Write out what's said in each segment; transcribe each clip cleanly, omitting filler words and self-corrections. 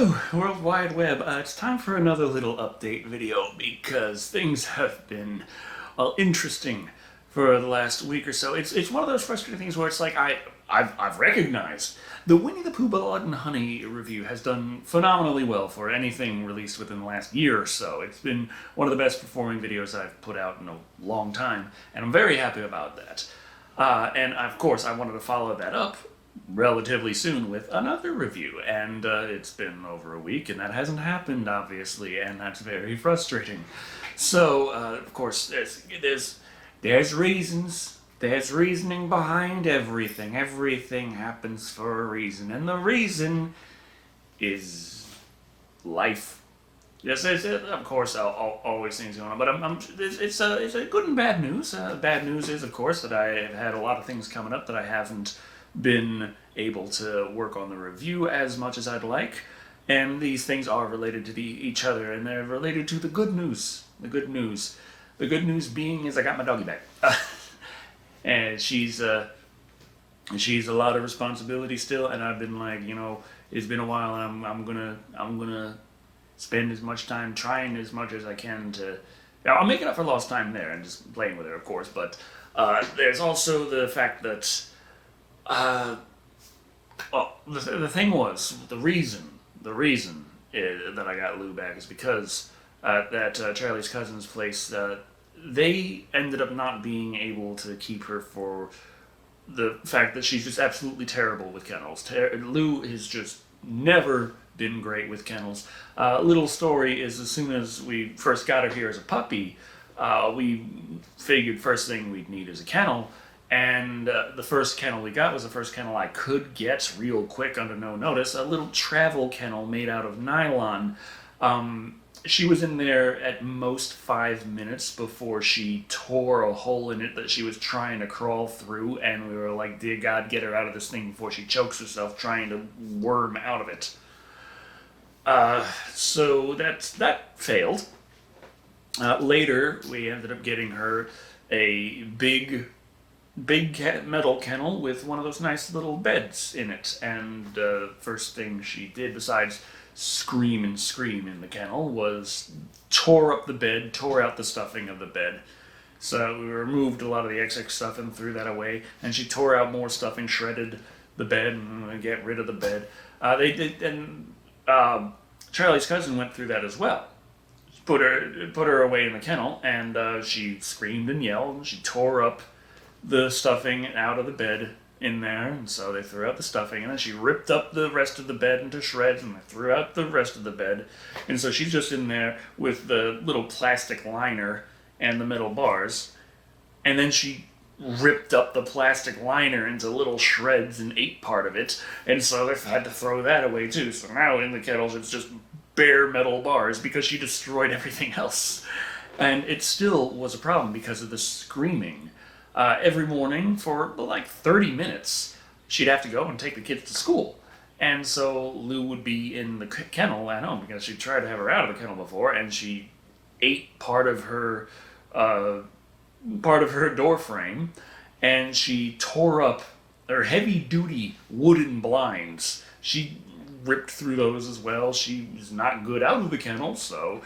Hello, World Wide Web. It's time for another little update video because things have been interesting for the last week or so. It's one of those frustrating things where it's like I've recognized the Winnie the Pooh Blood and Honey review has done phenomenally well for anything released within the last year or so. It's been one of the best performing videos I've put out in a long time, and I'm very happy about that. And of course, I wanted to follow that up relatively soon with another review, and it's been over a week, and that hasn't happened, obviously, and that's very frustrating. So, of course, there's reasons. There's reasoning behind everything. Everything happens for a reason, and the reason is life. Yes, of course, always things going on, but it's a good and bad news. Bad news is, of course, that I have had a lot of things coming up that I haven't been able to work on the review as much as I'd like, and these things are related to each other, and they're related to the good news. The good news being is I got my doggie back, and she's a lot of responsibility still, and I've been like, it's been a while, and I'm gonna spend as much time trying as much as I can to. I'll make it up for lost time there and just playing with her, of course, but there's also the fact that. Well, the thing was, the reason that I got Lou back is because at Charlie's cousin's place, they ended up not being able to keep her for the fact that she's just absolutely terrible with kennels. Lou has just never been great with kennels. Little story is, as soon as we first got her here as a puppy, we figured first thing we'd need is a kennel. And the first kennel we got was the first kennel I could get real quick under no notice, a little travel kennel made out of nylon. She was in there at most 5 minutes before she tore a hole in it that she was trying to crawl through, and we were like, dear God, get her out of this thing before she chokes herself trying to worm out of it. So that failed. Later, we ended up getting her a big metal kennel with one of those nice little beds in it, and first thing she did besides scream and scream in the kennel was tore up the bed, tore out the stuffing of the bed. So we removed a lot of the excess stuff and threw that away, and she tore out more stuffing, shredded the bed, and get rid of the bed. They did, and Charlie's cousin went through that as well. Put her away in the kennel, and she screamed and yelled, and she tore up the stuffing out of the bed in there, and so they threw out the stuffing, and then she ripped up the rest of the bed into shreds, and they threw out the rest of the bed, and so she's just in there with the little plastic liner and the metal bars, and then she ripped up the plastic liner into little shreds and ate part of it, and so they had to throw that away too. So now in the kettles it's just bare metal bars because she destroyed everything else, and it still was a problem because of the screaming. Every morning for like 30 minutes, she'd have to go and take the kids to school. And so Lou would be in the kennel at home because she tried to have her out of the kennel before, and she ate part of her door frame, and she tore up her heavy-duty wooden blinds. She ripped through those as well. She was not good out of the kennel, so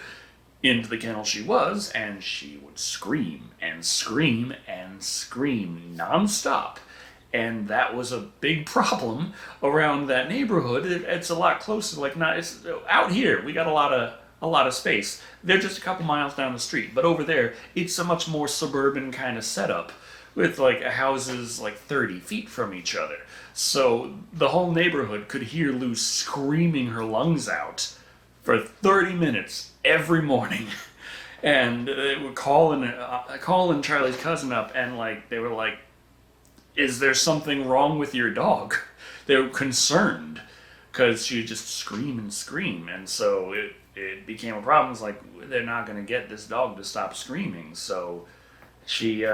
into the kennel she was, and she would scream and scream and scream nonstop. And that was a big problem around that neighborhood. It's a lot closer, it's out here. We got a lot of space. They're just a couple miles down the street, but over there, it's a much more suburban kind of setup with houses 30 feet from each other. So the whole neighborhood could hear Lou screaming her lungs out for 30 minutes every morning, and they were calling Charlie's cousin up, and they were like, "Is there something wrong with your dog?" They were concerned because she would just scream and scream, and so it became a problem. It's like, they're not going to get this dog to stop screaming, so she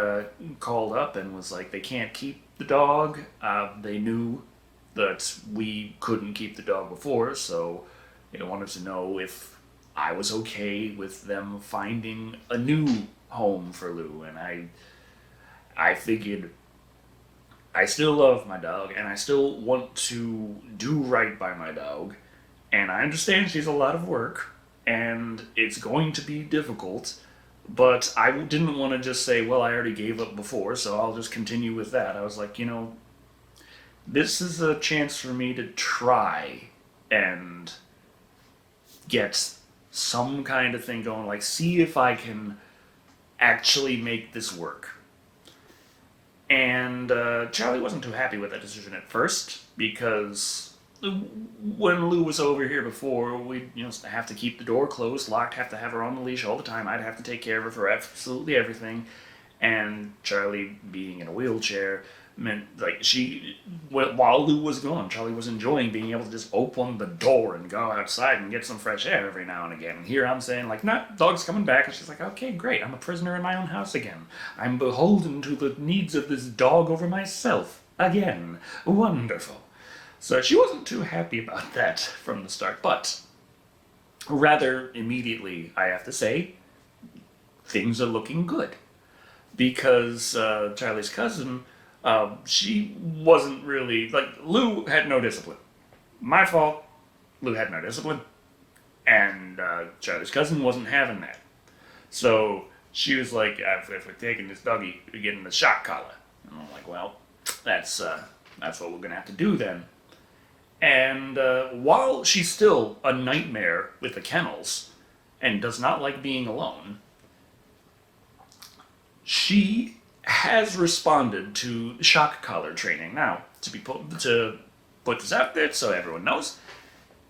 called up and was like, they can't keep the dog. They knew that we couldn't keep the dog before, so they wanted to know if I was okay with them finding a new home for Lou, and I figured I still love my dog, and I still want to do right by my dog, And I understand she's a lot of work, and it's going to be difficult, but I didn't want to just say, well, I already gave up before, so I'll just continue with that. I was like, this is a chance for me to try and get some kind of thing going, like see if I can actually make this work. And Charlie wasn't too happy with that decision at first because when Lou was over here before, we'd have to keep the door closed, locked, have to have her on the leash all the time. I'd have to take care of her for absolutely everything. And Charlie being in a wheelchair meant like while Lou was gone, Charlie was enjoying being able to just open the door and go outside and get some fresh air every now and again. And here I'm saying like, nah, dog's coming back. And she's like, okay, great. I'm a prisoner in my own house again. I'm beholden to the needs of this dog over myself again. Wonderful. So she wasn't too happy about that from the start, but rather immediately, I have to say, things are looking good. Because Charlie's cousin, she wasn't really, like, Lou had no discipline. My fault, Lou had no discipline. And Charlie's cousin wasn't having that. So she was like, if we're taking this doggy, we're getting the shock collar. And I'm like, well, that's what we're going to have to do then. And while she's still a nightmare with the kennels and does not like being alone, she has responded to shock collar training. Now, to put this out there so everyone knows,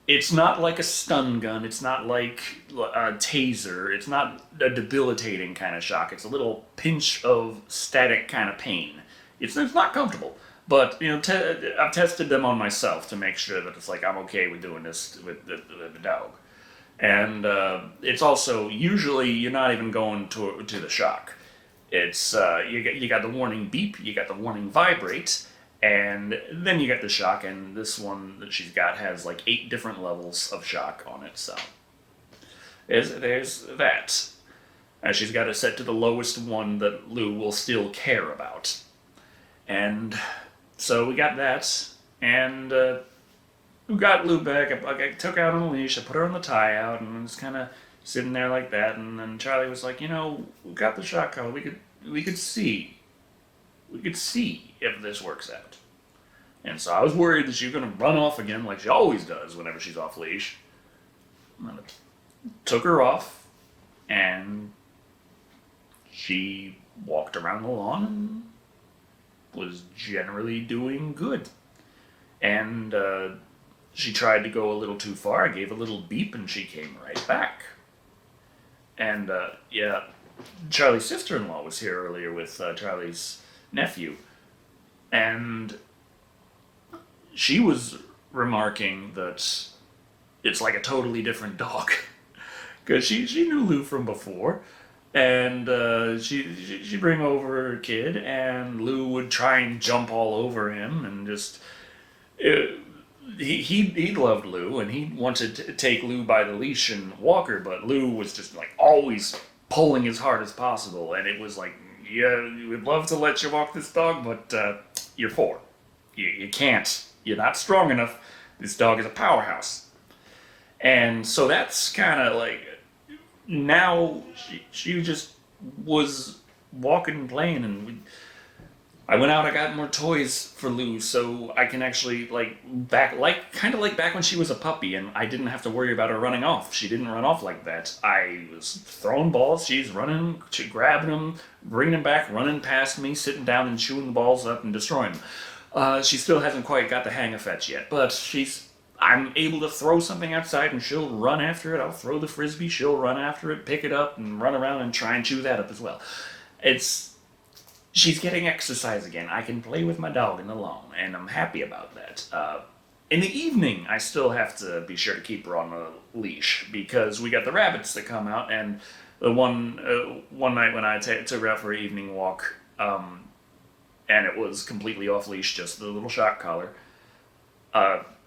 it's not like a stun gun. It's not like a taser. It's not a debilitating kind of shock. It's a little pinch of static kind of pain. It's not comfortable. But, I've tested them on myself to make sure that it's like I'm okay with doing this with the dog. And it's also, usually you're not even going to the shock. It's, you got the warning beep, you got the warning vibrate, and then you got the shock, and this one that she's got has like 8 different levels of shock on it, so there's that. And she's got it set to the lowest one that Lou will still care about. And so we got that, and we got Lou back. I took out on the leash, I put her on the tie out, and I was kind of sitting there like that. And then Charlie was like, we got the shock collar. We could see if this works out. And so I was worried that she was going to run off again, like she always does whenever she's off leash. And I took her off, and she walked around the lawn and was generally doing good. And she tried to go a little too far. I gave a little beep and she came right back. And Charlie's sister-in-law was here earlier with Charlie's nephew. And she was remarking that it's like a totally different dog. Because she knew Lou from before. And she'd bring over her kid, and Lou would try and jump all over him, and just he loved Lou, and he wanted to take Lou by the leash and walk her, but Lou was just like always pulling as hard as possible, and it was like, yeah, we'd love to let you walk this dog, but you're 4, you can't, you're not strong enough. This dog is a powerhouse, and so that's kind of like. Now she just was walking and playing, and I went out. I got more toys for Lou, so I can actually back when she was a puppy, and I didn't have to worry about her running off. She didn't run off like that. I was throwing balls. She's running, grabbing them, bringing them back, running past me, sitting down and chewing the balls up and destroying them. She still hasn't quite got the hang of fetch yet, but I'm able to throw something outside and she'll run after it. I'll throw the frisbee, she'll run after it, pick it up, and run around and try and chew that up as well. She's getting exercise again. I can play with my dog in the lawn, and I'm happy about that. In the evening, I still have to be sure to keep her on a leash, because we got the rabbits that come out, and the one night when I took her out for an evening walk, and it was completely off leash, just the little shock collar,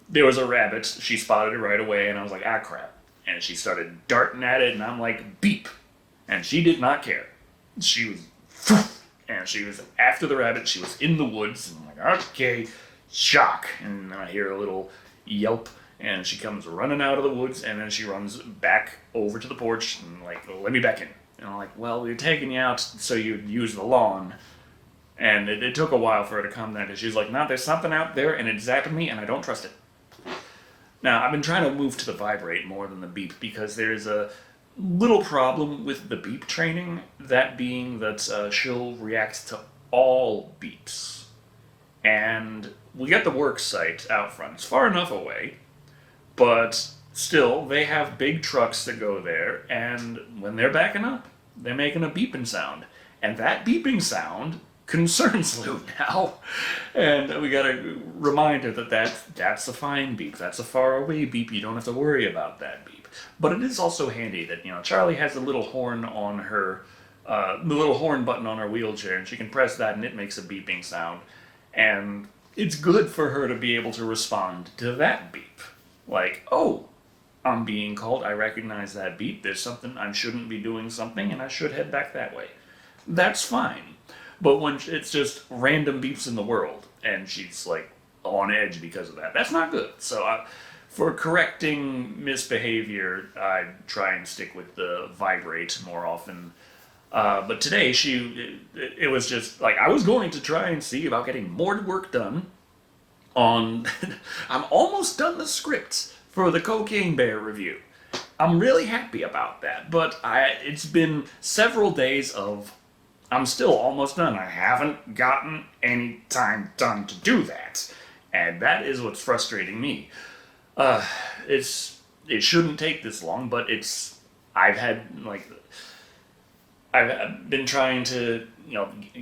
there was a rabbit. She spotted it right away, and I was like, ah, crap. And she started darting at it, and I'm like, beep. And she did not care. She was after the rabbit. She was in the woods, and I'm like, okay, shock. And then I hear a little yelp, And she comes running out of the woods, and then she runs back over to the porch and like, let me back in. And I'm like, well, we're taking you out so you'd use the lawn. And it took a while for her to come down because she's like, no, there's something out there and it zapped me and I don't trust it. Now, I've been trying to move to the vibrate more than the beep because there's a little problem with the beep training, that being that she'll react to all beeps. And we got the work site out front. It's far enough away, but still, they have big trucks that go there, and when they're backing up, they're making a beeping sound. And that beeping sound concerns Lou now. And we gotta remind her that that's a fine beep. That's a far away beep. You don't have to worry about that beep. But it is also handy that, Charlie has a little horn on her, the little horn button on her wheelchair, and she can press that and it makes a beeping sound. And it's good for her to be able to respond to that beep. Like, oh, I'm being called, I recognize that beep, there's something, I shouldn't be doing something, and I should head back that way. That's fine. But when it's just random beeps in the world, and she's like on edge because of that, that's not good. So for correcting misbehavior, I try and stick with the vibrate more often. But today, it was just like, I was going to try and see about getting more work done on, I'm almost done the scripts for the Cocaine Bear review. I'm really happy about that, but it's been several days of, I'm still almost done. I haven't gotten any time done to do that. And that is what's frustrating me. It shouldn't take this long, but I've been trying to,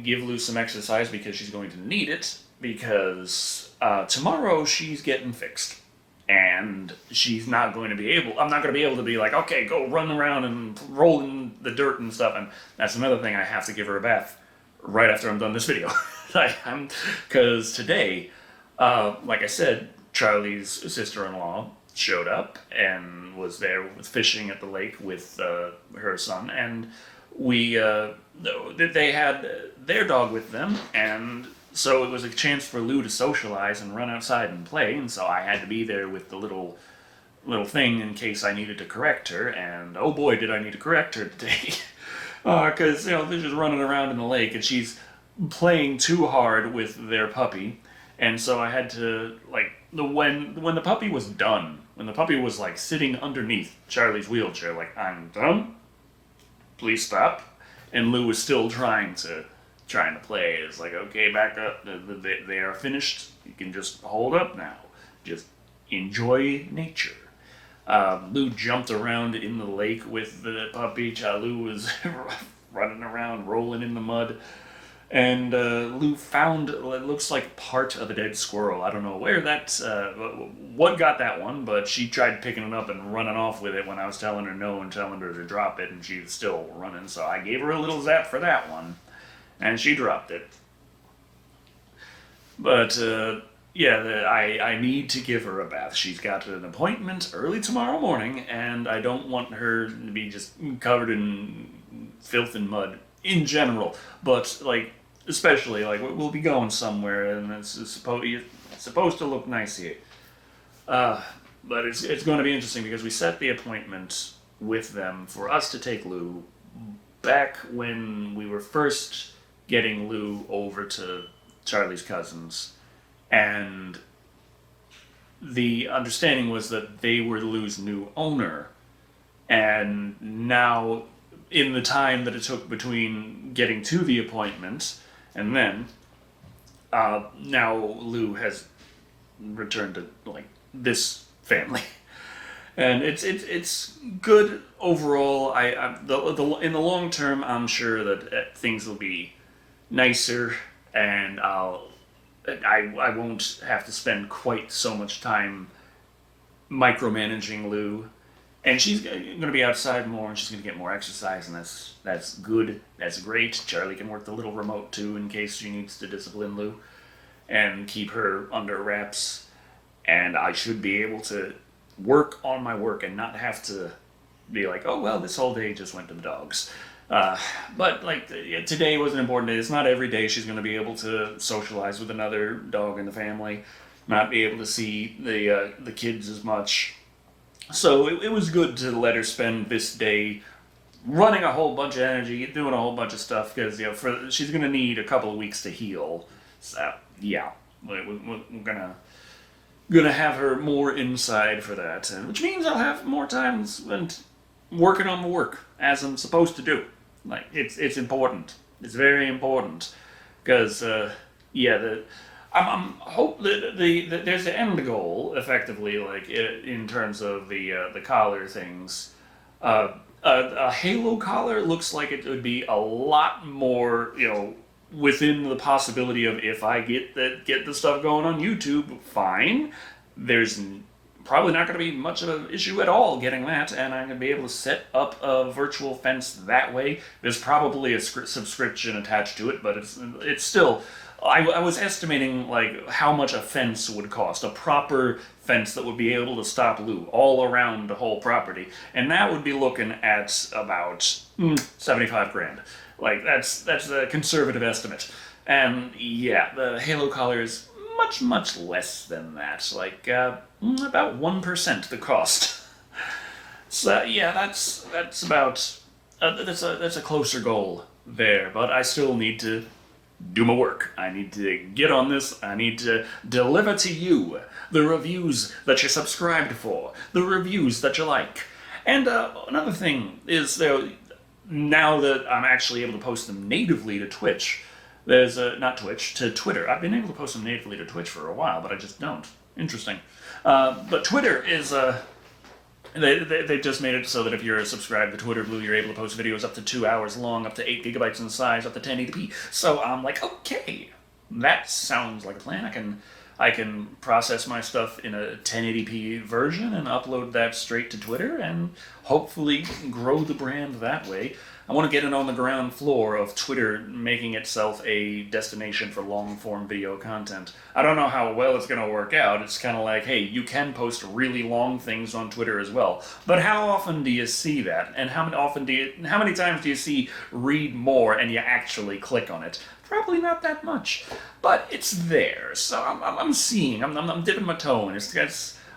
give Lou some exercise because she's going to need it, because tomorrow she's getting fixed. And she's not going to be able, I'm not going to be able to be like, okay, go run around and roll in the dirt and stuff. And that's another thing, I have to give her a bath right after I'm done this video. Because today, like I said, Charlie's sister-in-law showed up and was there fishing at the lake with her son. And they had their dog with them, and so it was a chance for Lou to socialize and run outside and play, and so I had to be there with the little thing in case I needed to correct her, and oh boy did I need to correct her today. Because, they're just running around in the lake, and she's playing too hard with their puppy, and so I had to, when the puppy was done, when the puppy was, sitting underneath Charlie's wheelchair, I'm done, please stop, and Lou was still trying to play. It's like, okay, back up. They are finished. You can just hold up now. Just enjoy nature. Lou jumped around in the lake with the puppy. Lou was running around, rolling in the mud. And Lou found, it looks like part of a dead squirrel. I don't know where what got that one, but she tried picking it up and running off with it when I was telling her no and telling her to drop it, and she was still running. So I gave her a little zap for that one. And she dropped it. But, I need to give her a bath. She's got an appointment early tomorrow morning, and I don't want her to be just covered in filth and mud in general. But, especially, we'll be going somewhere, and it's supposed to look nice here. But it's going to be interesting because we set the appointment with them for us to take Lou back when we were first getting Lou over to Charlie's cousins, and the understanding was that they were Lou's new owner, and now, in the time that it took between getting to the appointment and then, now Lou has returned to, this family. And it's good overall. In the long term, I'm sure that things will be nicer, and I won't have to spend quite so much time micromanaging Lou. And she's going to be outside more, and she's going to get more exercise, and that's good. That's great. Charlie can work the little remote too in case she needs to discipline Lou and keep her under wraps. And I should be able to work on my work and not have to be like, oh, well, this whole day just went to the dogs. But today was an important day. It's not every day she's going to be able to socialize with another dog in the family. not be able to see the kids as much. So it was good to let her spend this day running a whole bunch of energy, doing a whole bunch of stuff because she's gonna need a couple of weeks to heal. So yeah, we're gonna have her more inside for that, which means I'll have more time spent working on the work as I'm supposed to do. Like it's important. It's very important because yeah, I'm hope that there's the end goal effectively, like in terms of the collar things. A halo collar looks like it would be a lot more, within the possibility of if I get the stuff going on YouTube, fine. There's probably not going to be much of an issue at all getting that, and I'm going to be able to set up a virtual fence that way. There's probably a subscription attached to it, but it's still. I was estimating like how much a fence would cost, a proper fence that would be able to stop Lou all around the whole property, and that would be looking at about 75 grand. Like that's a conservative estimate, and yeah, the Halo collar is much less than that, like about 1% the cost. So yeah, that's about that's a closer goal there, but I still need to do my work. I need to get on this. I need to deliver to you the reviews that you're subscribed for, the reviews that you like. And another thing is, now that I'm actually able to post them natively to Twitch, there's not Twitch, to Twitter. I've been able to post them natively to Twitch for a while, but I just don't. Interesting. But Twitter is they just made it so that if you're subscribed to Twitter Blue, you're able to post videos up to 2 hours long, up to 8 gigabytes in size, up to 1080p. So I'm like, okay, that sounds like a plan. I can process my stuff in a 1080p version and upload that straight to Twitter and hopefully grow the brand that way. I want to get it on the ground floor of Twitter making itself a destination for long-form video content. I don't know how well it's going to work out. It's kind of like, hey, you can post really long things on Twitter as well. But how often do you see that? And how many times do you see read more and you actually click on it? Probably not that much. But it's there. So I'm seeing, I'm dipping my toe in.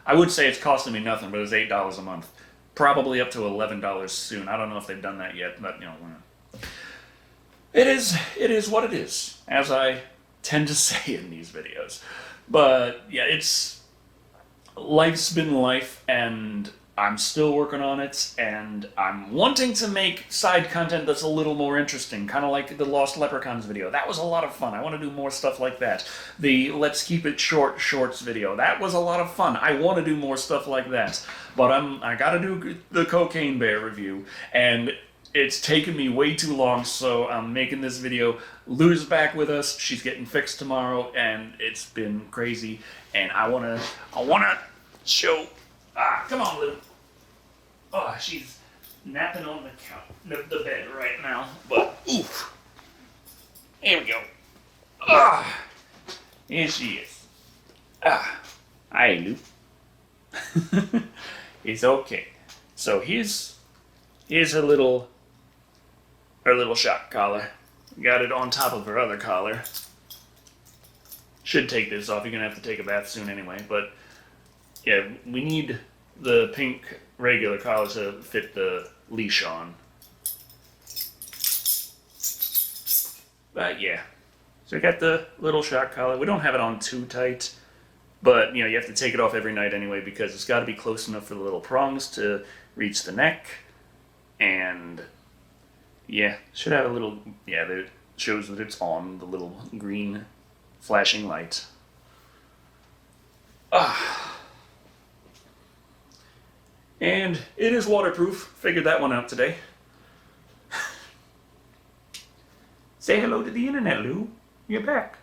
I would say it's costing me nothing, but it's $8 a month. Probably up to $11 soon. I don't know if they've done that yet, but it is what it is, as I tend to say in these videos. But yeah, life's been life, and I'm still working on it, and I'm wanting to make side content that's a little more interesting, kind of like the Lost Leprechauns video. That was a lot of fun. I want to do more stuff like that. The Let's Keep It Short Shorts video. That was a lot of fun. I want to do more stuff like that. But I gotta do the Cocaine Bear review, and it's taken me way too long, so I'm making this video. Lou's back with us. She's getting fixed tomorrow, and it's been crazy. And I wanna show. Come on, Lou. Oh, she's napping on the bed right now. But oof. Here we go. Here she is. Hi, Lou. It's okay. So here's her little shock collar. Got it on top of her other collar. Should take this off. You're gonna have to take a bath soon anyway. But yeah, we need the pink regular collar to fit the leash on. But yeah, so we got the little shock collar. We don't have it on too tight. But, you have to take it off every night anyway because it's got to be close enough for the little prongs to reach the neck. And, yeah, should have a little, that shows that it's on, the little green flashing light. And it is waterproof. Figured that one out today. Say hello to the internet, Lou. You're back.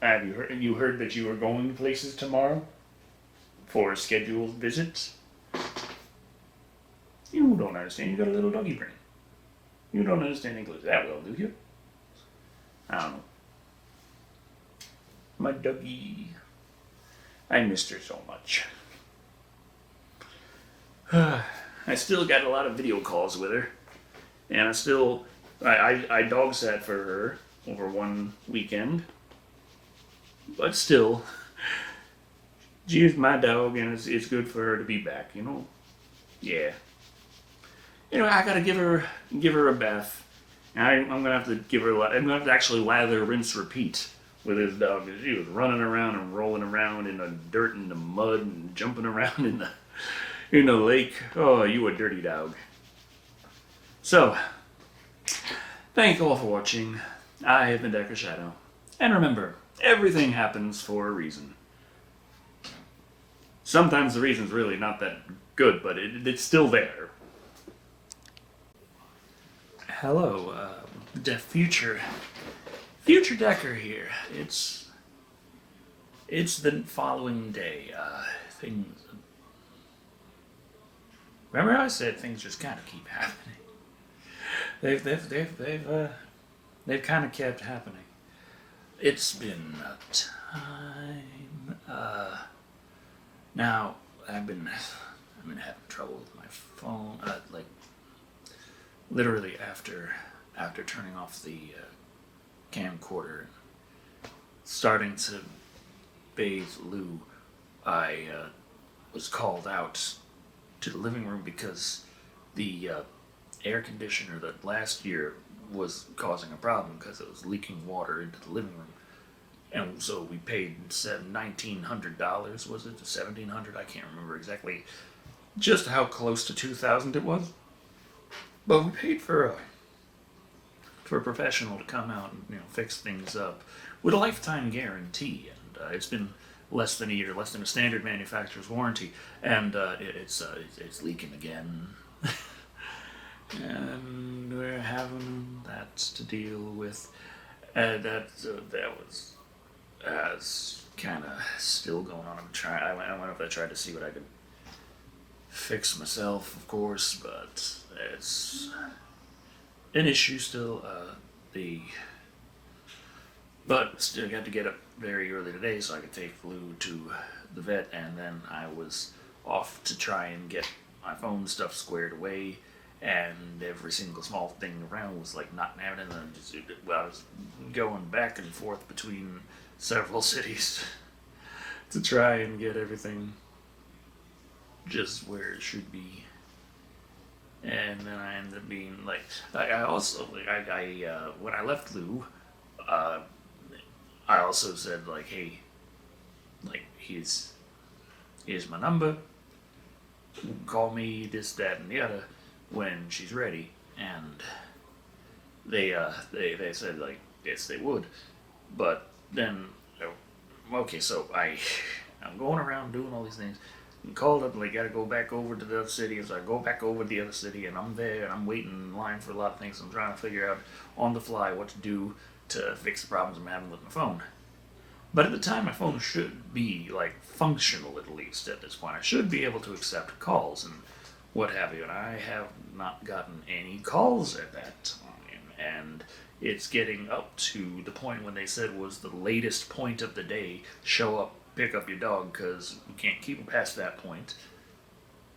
Have you heard that you are going places tomorrow for scheduled visits? You don't understand. You got a little doggy brain. You don't understand English that well, do you? I don't know. My doggy. I missed her so much. I still got a lot of video calls with her, and I dog sat for her over one weekend. But still, she's my dog, and it's good for her to be back. Yeah. Anyway, I gotta give her a bath. I'm gonna have to give her. I'm gonna have to actually lather, rinse, repeat with this dog. She was running around and rolling around in the dirt and the mud and jumping around in the lake. Oh, you a dirty dog. So, thank you all for watching. I have been Decker Shado, and remember, everything happens for a reason. Sometimes the reason's really not that good, but it's still there. Hello, the future Decker here. It's the following day. Things. Remember how I said things just kind of keep happening. They've kind of kept happening. It's been a time. Now I've been having trouble with my phone. Like literally after turning off the camcorder and starting to bathe Lou, I was called out to the living room because the air conditioner that last year was causing a problem because it was leaking water into the living room. And so we paid $1,900, was it? $1,700? I can't remember exactly just how close to 2,000 it was. But we paid for a professional to come out and fix things up with a lifetime guarantee. And it's been less than a year, less than a standard manufacturer's warranty, and it's leaking again. And we're having that to deal with. That was kind of still going on. I went up. I tried to see what I could fix myself, of course, but it's an issue still. But still got to get up very early today so I could take Lou to the vet, and then I was off to try and get my phone stuff squared away, and every single small thing around was like not having it, and I was going back and forth between several cities to try and get everything just where it should be. And then I ended up being like, I also, when I left Lou, I also said like, hey, like here's my number. Call me this, that, and the other when she's ready. And they said like yes they would, but then okay, so I'm going around doing all these things. And called up, like, gotta go back over to the other city. So I go back over to the other city, and I'm there, and I'm waiting in line for a lot of things. I'm trying to figure out on the fly what to do to fix the problems I'm having with my phone. But at the time, my phone should be, like, functional at least at this point. I should be able to accept calls and what have you, and I have not gotten any calls at that time. And it's getting up to the point when they said was the latest point of the day, show up, pick up your dog, because you can't keep it past that point.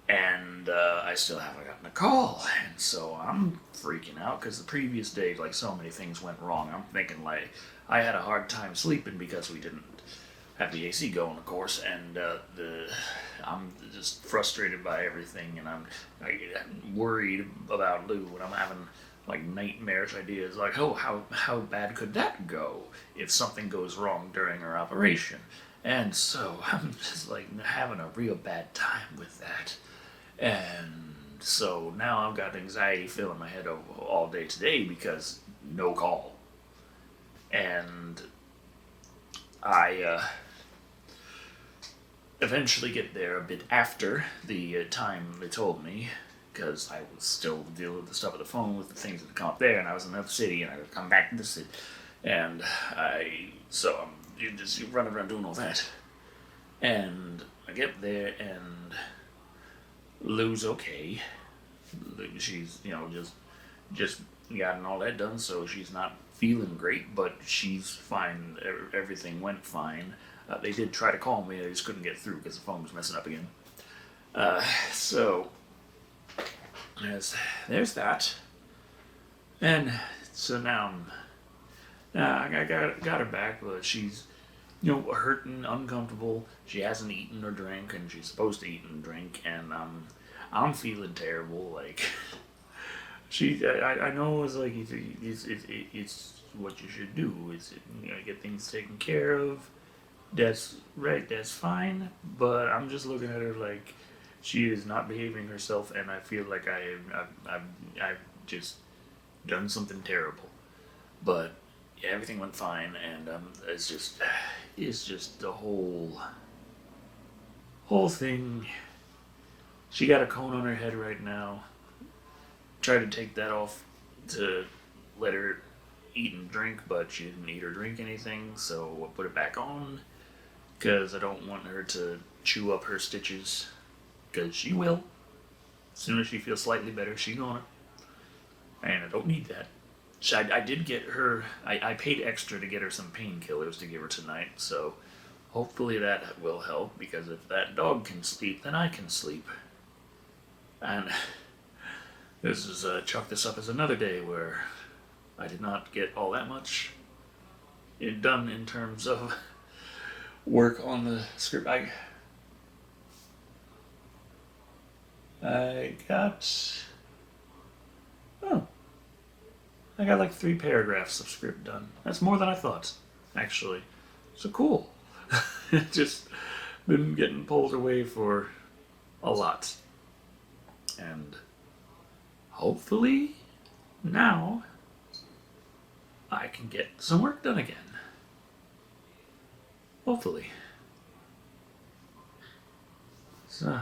And I still haven't gotten a call, and so I'm freaking out because the previous day, like, so many things went wrong. I'm thinking like I had a hard time sleeping because we didn't have the AC going, of course, and I'm just frustrated by everything, and I'm worried about Lou, and I'm having like nightmarish ideas, like, oh, how bad could that go if something goes wrong during our operation? And so I'm just like having a real bad time with that. And so now I've got anxiety filling my head all day today because no call. And I eventually get there a bit after the time they told me, because I was still dealing with the stuff at the phone with the things that had come up there, and I was in another city, and I would come back to the city. And I'm just running around doing all that. And I get there, and Lou's okay. She's, just gotten all that done, so she's not feeling great, but she's fine. Everything went fine. They did try to call me, I just couldn't get through because the phone was messing up again. So there's that. And so now I got her back, but she's hurt and uncomfortable. She hasn't eaten or drank, and she's supposed to eat and drink, and I'm feeling terrible. Like, I know it's like it's what you should do. Is get things taken care of. That's right. That's fine. But I'm just looking at her like she is not behaving herself, and I feel like I've just done something terrible. But yeah, everything went fine, and it's just the whole thing. She got a cone on her head right now. Tried to take that off to let her eat and drink, but she didn't eat or drink anything, so I put it back on because I don't want her to chew up her stitches. Because she will. As soon as she feels slightly better, she's gonna. And I don't need that. I did get her. I paid extra to get her some painkillers to give her tonight, so hopefully that will help. Because if that dog can sleep, then I can sleep. And this is chalk this up as another day where I did not get all that much done in terms of work on the script. I got oh I got like 3 paragraphs of script done. That's more than I thought, actually. So cool. Just been getting pulled away for a lot. And hopefully now I can get some work done again. Hopefully. So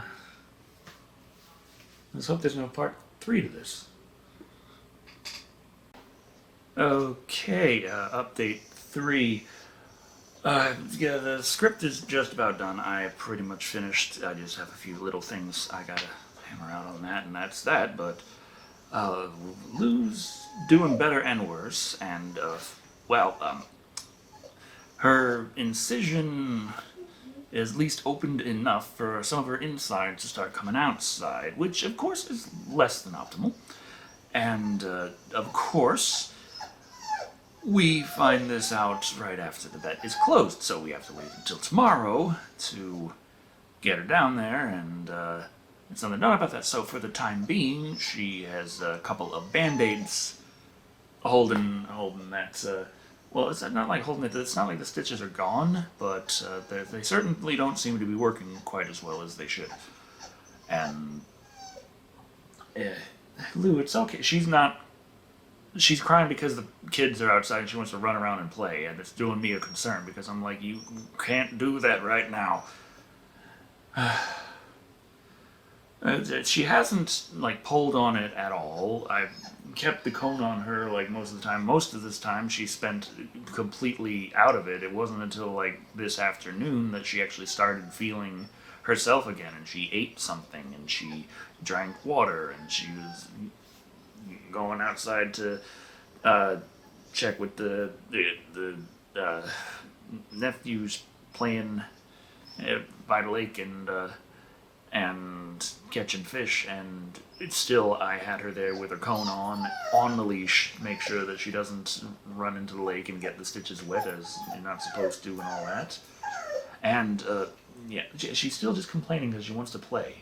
let's hope there's no part 3 to this. Okay, update 3. Yeah, the script is just about done. I pretty much finished. I just have a few little things I gotta hammer out on that, and that's that. But Lou's doing better and worse, and her incision is at least opened enough for some of her insides to start coming outside, which of course is less than optimal. And of course, we find this out right after the vet is closed, so we have to wait until tomorrow to get her down there, and it's nothing done about that. So for the time being, she has a couple of band-aids holding that. Well, it's not like holding it. It's not like the stitches are gone, but they certainly don't seem to be working quite as well as they should. And Lou, it's okay. She's crying because the kids are outside and she wants to run around and play, and it's doing me a concern because I'm like, you can't do that right now. She hasn't like pulled on it at all. I've kept the cone on her like most of the time. Most of this time she spent completely out of it. It wasn't until like this afternoon that she actually started feeling herself again, and she ate something and she drank water and she was going outside to check with the nephews playing by the lake and catching fish, and it's still I had her there with her cone on the leash, make sure that she doesn't run into the lake and get the stitches wet as you're not supposed to and all that. And yeah, she's still just complaining because she wants to play.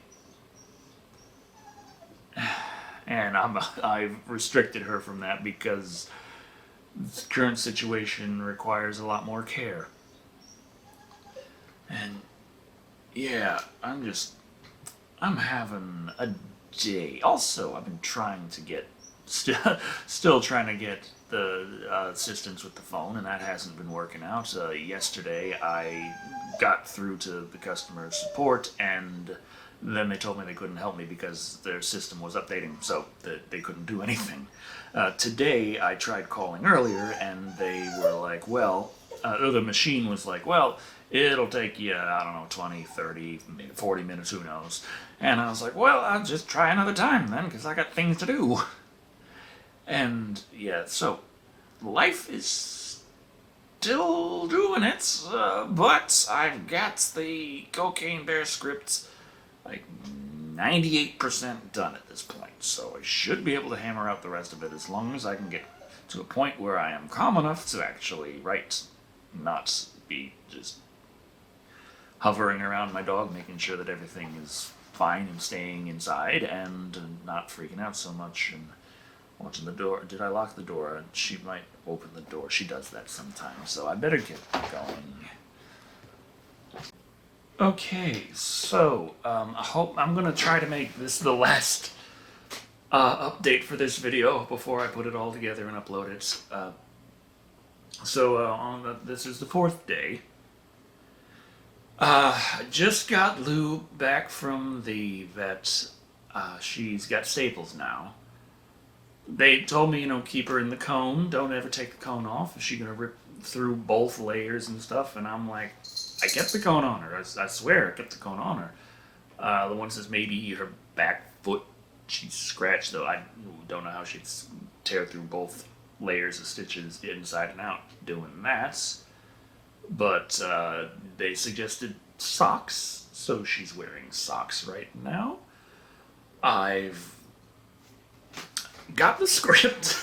And I've restricted her from that because the current situation requires a lot more care. And yeah, I'm having a day. Also, I've been trying to get, still trying to get the assistance with the phone, and that hasn't been working out. Yesterday, I got through to the customer support, and then they told me they couldn't help me because their system was updating, so they couldn't do anything. Today, I tried calling earlier, and they were like, well, the machine was like, well, it'll take you, I don't know, 20, 30, 40 minutes, who knows. And I was like, well, I'll just try another time then, because I got things to do. And yeah, so life is still doing it, but I've got the Cocaine Bear script like 98% done at this point, so I should be able to hammer out the rest of it as long as I can get to a point where I am calm enough to actually write, not be just hovering around my dog, making sure that everything is fine and staying inside and not freaking out so much and watching the door. Did I lock the door? She might open the door. She does that sometimes, so I better get going. Okay, so I hope I'm gonna try to make this the last update for this video before I put it all together and upload it. This is the 4th day. I just got Lou back from the vet. She's got staples now. They told me, keep her in the cone. Don't ever take the cone off. Is she gonna rip through both layers and stuff? And I'm like, I kept the cone on her. I swear I kept the cone on her. The one says maybe her back foot she's scratched, though. I don't know how she'd tear through both layers of stitches inside and out doing that. But they suggested socks, so she's wearing socks right now. I've got the script,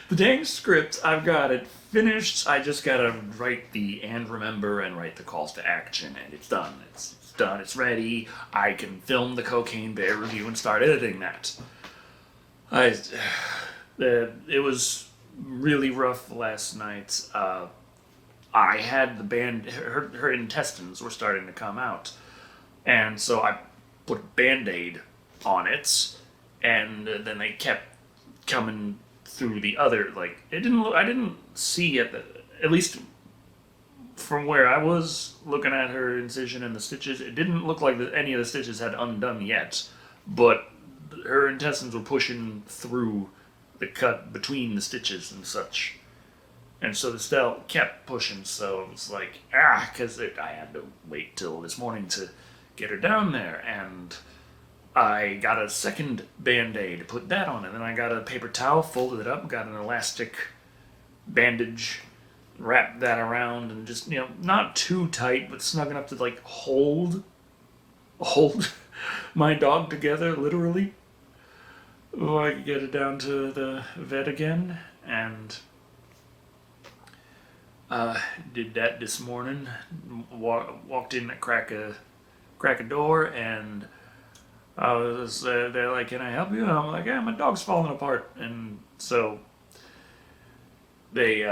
the dang script. I've got it finished. I just gotta write the and remember and write the calls to action, and it's done. It's done. It's ready. I can film the Cocaine Bear review and start editing that. It was really rough last night. I had the her intestines were starting to come out, and so I put a Band-Aid on it, and then they kept coming through the other, I didn't see at least from where I was looking at her incision and the stitches, it didn't look like any of the stitches had undone yet, but her intestines were pushing through the cut between the stitches and such. And so the cell kept pushing, so it was like, because I had to wait till this morning to get her down there, and I got a second Band-Aid to put that on, and then I got a paper towel, folded it up, got an elastic bandage, wrapped that around, and just, not too tight, but snug enough to, hold my dog together, literally, before I could get her down to the vet again, and did that this morning. Walked in at crack a door, and they're like, "Can I help you?" And I'm like, "Yeah, my dog's falling apart." And so they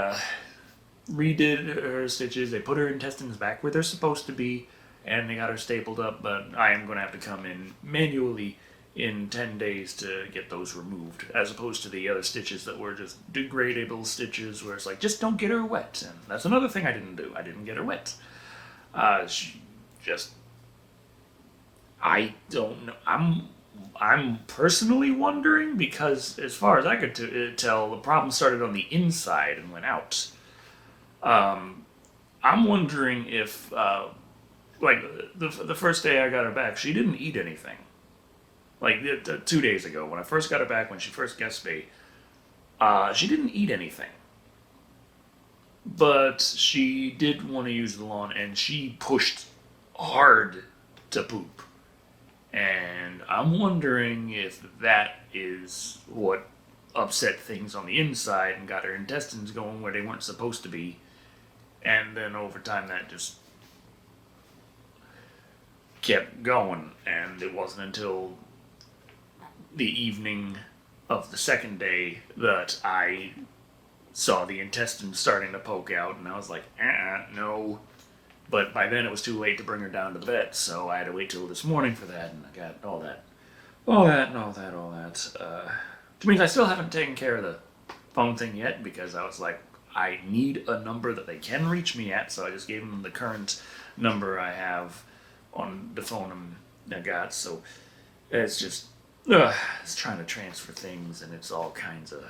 redid her stitches. They put her intestines back where they're supposed to be, and they got her stapled up. But I am going to have to come in manually in 10 days to get those removed, as opposed to the other stitches that were just degradable stitches where it's like, just don't get her wet. And that's another thing I didn't do. I didn't get her wet. I don't know. I'm personally wondering, because as far as I could tell, the problem started on the inside and went out. I'm wondering if, the first day I got her back, she didn't eat anything. 2 days ago, when I first got her back, when she first guessed me, she didn't eat anything. But she did want to use the lawn, and she pushed hard to poop. And I'm wondering if that is what upset things on the inside and got her intestines going where they weren't supposed to be. And then over time that just kept going, and it wasn't until the evening of the second day that I saw the intestines starting to poke out, and I was like, no. But by then it was too late to bring her down to the vet, so I had to wait till this morning for that, and I got all that. Which means I still haven't taken care of the phone thing yet, because I was like, I need a number that they can reach me at, so I just gave them the current number I have on the phone I got, so it's just, it's trying to transfer things, and it's all kinds of,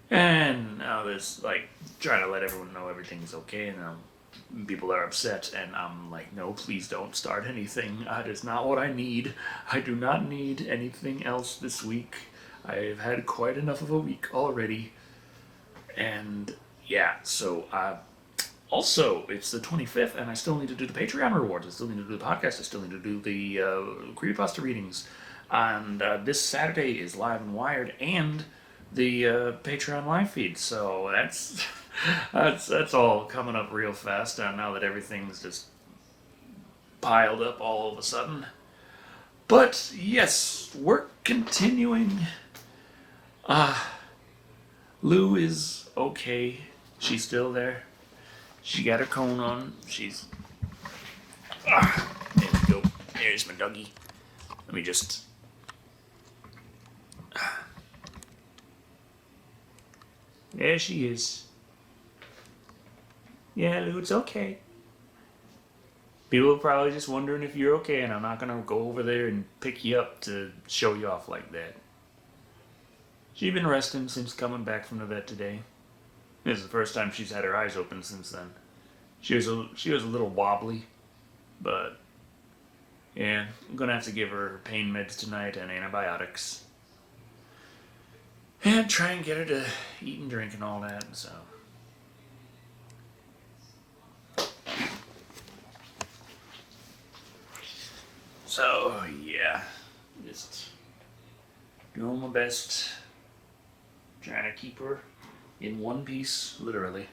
and now there's, trying to let everyone know everything's okay, and people are upset, and I'm like, no, please don't start anything. That is not what I need. I do not need anything else this week. I've had quite enough of a week already, and yeah, so, also, it's the 25th, and I still need to do the Patreon rewards. I still need to do the podcast. I still need to do the creepypasta readings. And this Saturday is Live and Wired and the Patreon live feed. So That's all coming up real fast now that everything's just piled up all of a sudden. But yes, work continuing. Lou is okay. She's still there. She got her cone on. She's. There we go. There's my doggie. Let me just. There she is. Yeah, Lou, it's okay. People are probably just wondering if you're okay, and I'm not gonna go over there and pick you up to show you off like that. She's been resting since coming back from the vet today. This is the first time she's had her eyes open since then. She was a little wobbly, but yeah, I'm gonna have to give her pain meds tonight and antibiotics, and try and get her to eat and drink and all that. So yeah, just doing my best, trying to keep her in one piece, literally.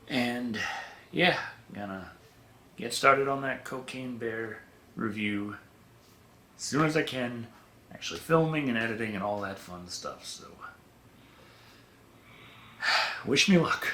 And yeah, gonna get started on that Cocaine Bear review as soon as I can, actually filming and editing and all that fun stuff. So wish me luck.